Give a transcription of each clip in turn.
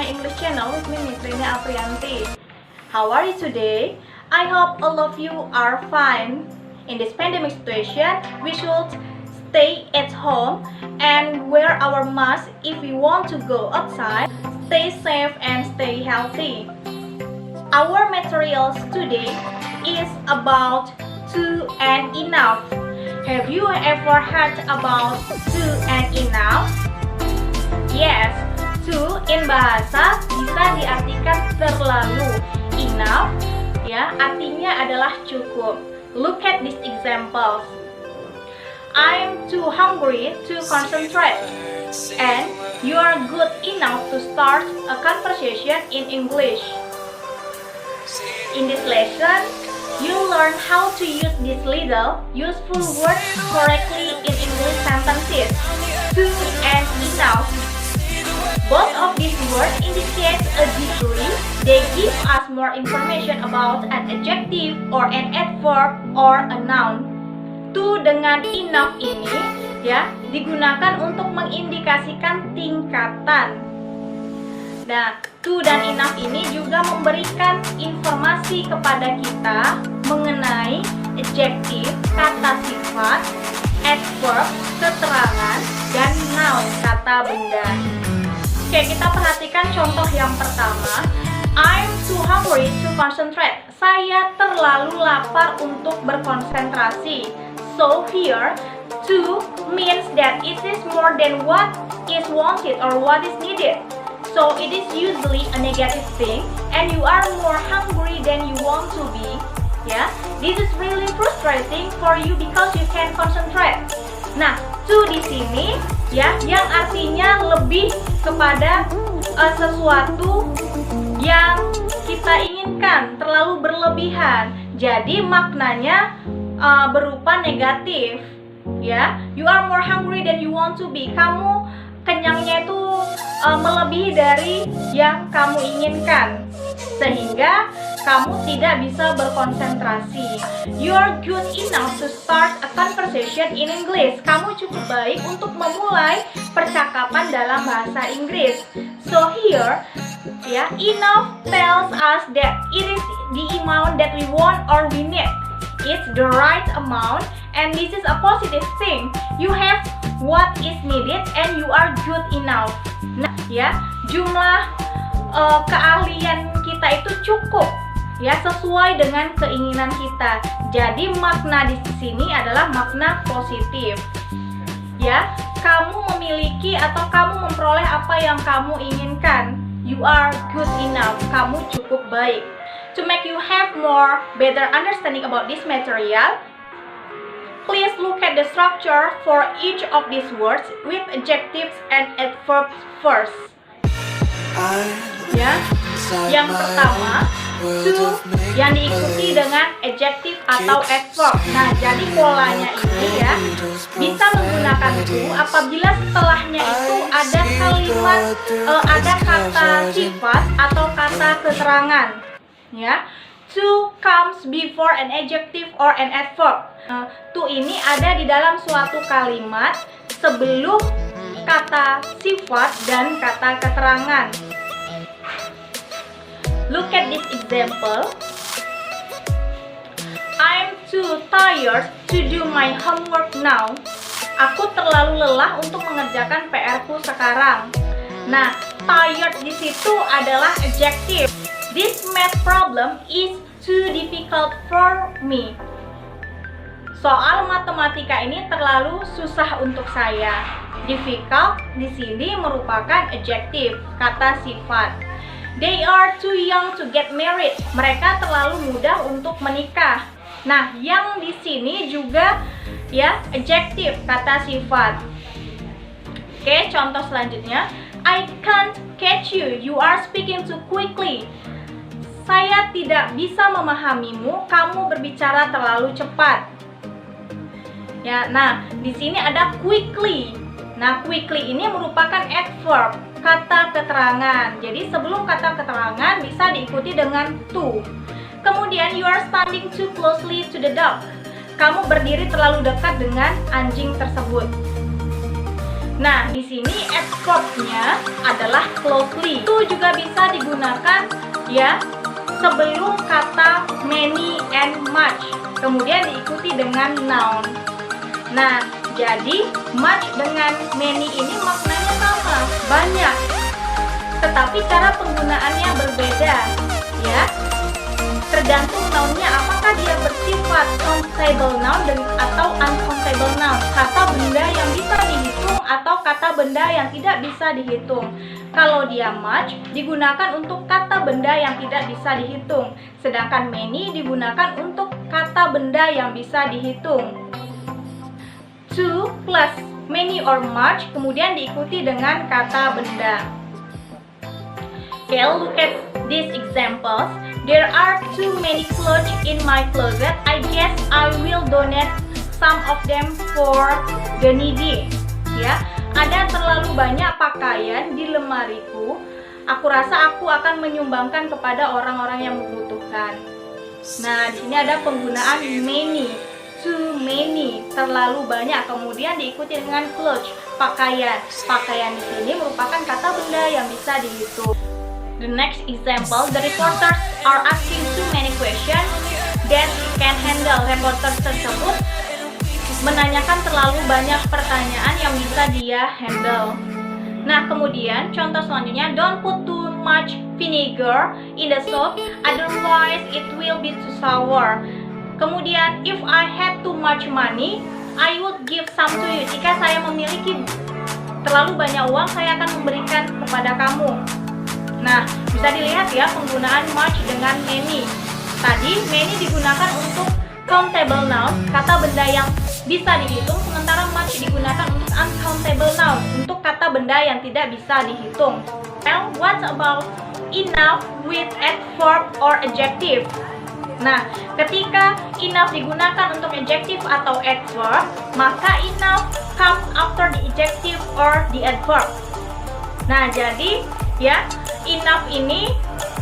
English channel with me, Miss Rina Aprianti. How are you today? I hope all of you are fine. In this pandemic situation, we should stay at home and wear our mask if we want to go outside. Stay safe and stay healthy. Our materials today is about to and enough. Have you ever heard about to and enough? Yes, to in bahasa bisa diartikan terlalu. Enough ya, artinya adalah cukup. Look at these examples. I'm too hungry to concentrate. And you are good enough to start a conversation in English. In this lesson, you learn how to use these little useful words correctly in English sentences. To and enough. Both of these words indicate a degree. They give us more information about an adjective or an adverb or a noun. To dengan enough ini ya digunakan untuk mengindikasikan tingkatan. Nah, to dan enough ini juga memberikan informasi kepada kita mengenai adjektif, kata sifat, adverb, keterangan, dan noun, kata benda. Oke, kita perhatikan contoh yang pertama. I'm too hungry to concentrate. Saya terlalu lapar untuk berkonsentrasi. So here, to means that it is more than what is wanted or what is needed. So it is usually a negative thing, and you are more hungry than you want to be. Yeah, this is really frustrating for you because you can't concentrate. Nah, to di sini ya, yang artinya lebih kepada sesuatu yang kita inginkan, terlalu berlebihan. Jadi maknanya berupa negatif. Ya, you are more hungry than you want to be. Kamu kenyangnya itu melebihi dari yang kamu inginkan, sehingga kamu tidak bisa berkonsentrasi. You are good enough to start a conversation in English. Kamu cukup baik untuk memulai percakapan dalam bahasa Inggris. So here, ya, enough tells us that it is the amount that we want or we need. It's the right amount, and this is a positive thing. You have what is needed, and you are good enough. Nah, ya, jumlah keahlian kita itu cukup. Ya, sesuai dengan keinginan kita. Jadi makna di sini adalah makna positif. Ya, kamu memiliki atau kamu memperoleh apa yang kamu inginkan. You are good enough. Kamu cukup baik. To make you have more better understanding about this material, please look at the structure for each of these words with adjectives and adverbs first. Ya, yang pertama, to yang diikuti dengan adjective atau adverb. Nah, jadi polanya ini ya bisa menggunakan to apabila setelahnya itu ada kalimat, ada kata sifat atau kata keterangan. Ya, to comes before an adjective or an adverb. To ini ada di dalam suatu kalimat sebelum kata sifat dan kata keterangan. Look at this example. I'm too tired to do my homework now. Aku terlalu lelah untuk mengerjakan PR-ku sekarang. Nah, tired di situ adalah adjective. This math problem is too difficult for me. Soal matematika ini terlalu susah untuk saya. Difficult di sini merupakan adjective, kata sifat. They are too young to get married. Mereka terlalu muda untuk menikah. Nah, yang di sini juga ya adjective, kata sifat. Oke, contoh selanjutnya. I can't catch you. You are speaking too quickly. Saya tidak bisa memahamimu. Kamu berbicara terlalu cepat. Ya, nah di sini ada quickly. Nah, quickly ini merupakan adverb, kata keterangan. Jadi sebelum kata keterangan bisa diikuti dengan to. Kemudian you are standing too closely to the dog. Kamu berdiri terlalu dekat dengan anjing tersebut. Nah, di sini adverb-nya adalah closely. Itu juga bisa digunakan ya sebelum kata many and much. Kemudian diikuti dengan noun. Nah, jadi much dengan many ini maknanya sama, banyak. Tetapi cara penggunaannya berbeda, ya. Tergantung nounnya, apakah dia bersifat countable noun atau uncountable noun, kata benda yang bisa dihitung atau kata benda yang tidak bisa dihitung. Kalau dia much digunakan untuk kata benda yang tidak bisa dihitung, sedangkan many digunakan untuk kata benda yang bisa dihitung. To plus many or much kemudian diikuti dengan kata benda. Okay, look at these examples. There are too many clothes in my closet. I guess I will donate some of them for the needy. Ya, ada terlalu banyak pakaian di lemariku. Aku rasa aku akan menyumbangkan kepada orang-orang yang membutuhkan. Nah, di sini ada penggunaan many. Too many, terlalu banyak. Kemudian diikuti dengan clothes, pakaian. Pakaian di sini merupakan kata benda yang bisa dihitung. The next example, the reporters are asking too many questions that he can handle. Reporters tersebut menanyakan terlalu banyak pertanyaan yang bisa dia handle. Nah, kemudian contoh selanjutnya, don't put too much vinegar in the soup, otherwise it will be too sour. Kemudian, if I had too much money, I would give some to you. Jika saya memiliki terlalu banyak uang, saya akan memberikan kepada kamu. Nah, bisa dilihat ya penggunaan much dengan many. Tadi many digunakan untuk countable noun, kata benda yang bisa dihitung, sementara much digunakan untuk uncountable noun, untuk kata benda yang tidak bisa dihitung. Well, what about enough with adverb or adjective? Nah, ketika enough digunakan untuk adjective atau adverb, maka enough comes after the adjective or the adverb. Nah, jadi ya, enough ini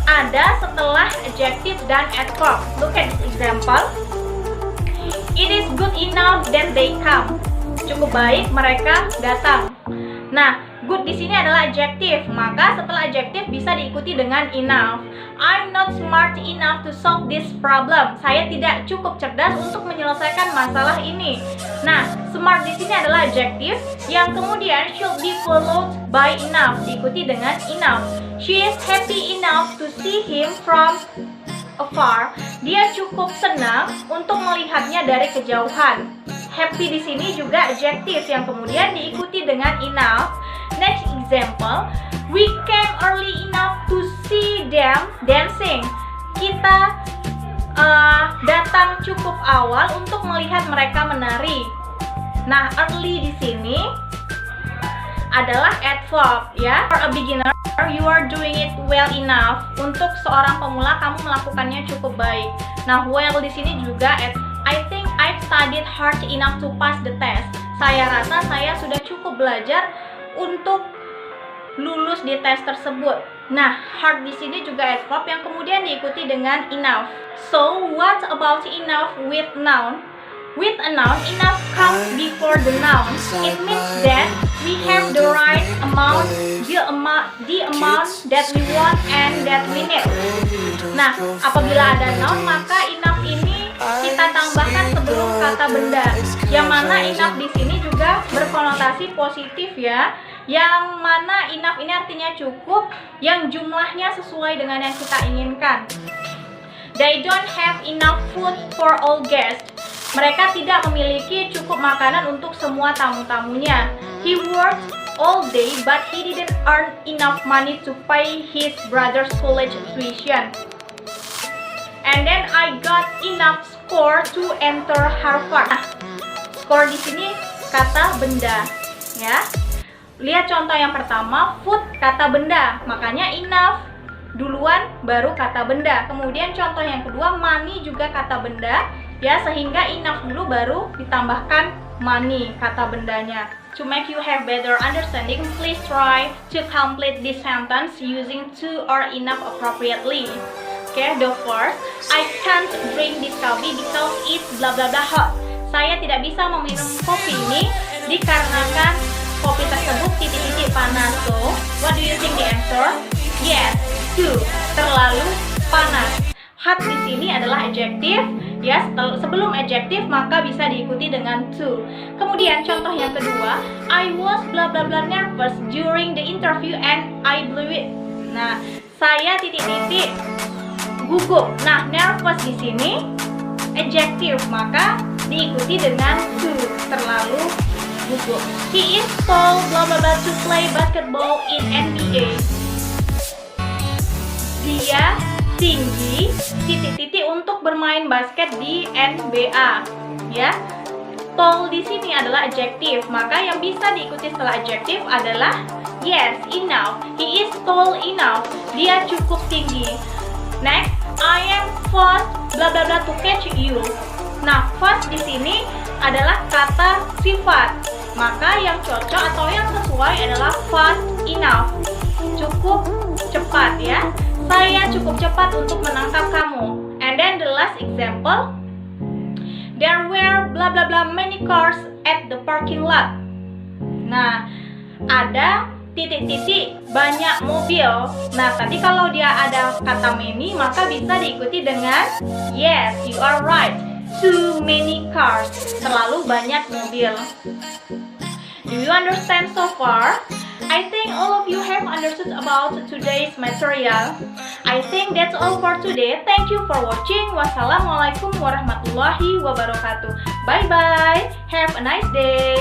ada setelah adjective dan adverb. Look at this example. It is good enough that they come. Cukup baik mereka datang. Nah, good di sini adalah adjective, maka setelah adjective bisa diikuti dengan enough. I'm not smart enough to solve this problem. Saya tidak cukup cerdas untuk menyelesaikan masalah ini. Nah, smart di sini adalah adjective yang kemudian should be followed by enough, diikuti dengan enough. She is happy enough to see him from afar. Dia cukup senang untuk melihatnya dari kejauhan. Happy di sini juga adjective yang kemudian diikuti dengan enough. Next example, we came early enough to see them dancing. Kita datang cukup awal untuk melihat mereka menari. Nah, early di sini adalah adverb ya. For a beginner, you are doing it well enough. Untuk seorang pemula, kamu melakukannya cukup baik. Nah, well di sini juga I think I've studied hard enough to pass the test. Saya rasa saya sudah cukup belajar untuk lulus di tes tersebut. Nah, hard di sini juga adverb yang kemudian diikuti dengan enough. So, what about enough with noun? With a noun, enough comes before the noun. It means that we have the right amount, the amount that we want and that we need. Nah, apabila ada noun, maka enough ini kita tambahkan sebelum kata benda. Yang mana enough di sini juga berkonotasi positif ya. Yang mana enough ini artinya cukup, yang jumlahnya sesuai dengan yang kita inginkan. They don't have enough food for all guests. Mereka tidak memiliki cukup makanan untuk semua tamu-tamunya. He worked all day but he didn't earn enough money to pay his brother's college tuition. And then I got enough score to enter Harvard. Nah, score di sini kata benda, ya. Lihat contoh yang pertama, food kata benda, makanya enough duluan baru kata benda. Kemudian contoh yang kedua, money juga kata benda, ya, sehingga enough dulu baru ditambahkan money kata bendanya. To make you have better understanding, please try to complete this sentence using to or enough appropriately. Okay, the first, I can't drink this coffee because it's blah blah blah hot. Saya tidak bisa meminum kopi ini dikarenakan kopi tersebut titik-titik panas. So, what do you think the answer? Yes, too. Terlalu panas. Hot di sini adalah adjective. Ya, sebelum adjective maka bisa diikuti dengan to. Kemudian contoh yang kedua, I was bla bla bla nervous during the interview and I blew it. Nah, saya titik-titik gugup. Nah, nervous di sini adjective maka diikuti dengan to, terlalu gugup. He is tall bla bla bla to play basketball in NBA. Dia tinggi titik-titik untuk bermain basket di NBA. Ya. Tall di sini adalah adjective, maka yang bisa diikuti setelah adjective adalah yes, enough. He is tall enough. Dia cukup tinggi. Next, I am fast bla bla bla to catch you. Nah, fast di sini adalah kata sifat. Maka yang cocok atau yang sesuai adalah fast enough. Cukup cepat ya. Saya cukup cepat untuk menangkap kamu. And then the last example, there were bla bla bla many cars at the parking lot. Nah, ada titik-titik banyak mobil. Nah, tadi kalau dia ada kata many maka bisa diikuti dengan yes, you are right. Too many cars. Terlalu banyak mobil. Do you understand so far? I think all of you have understood about today's material. I think that's all for today. Thank you for watching. Wassalamualaikum warahmatullahi wabarakatuh. Bye bye. Have a nice day.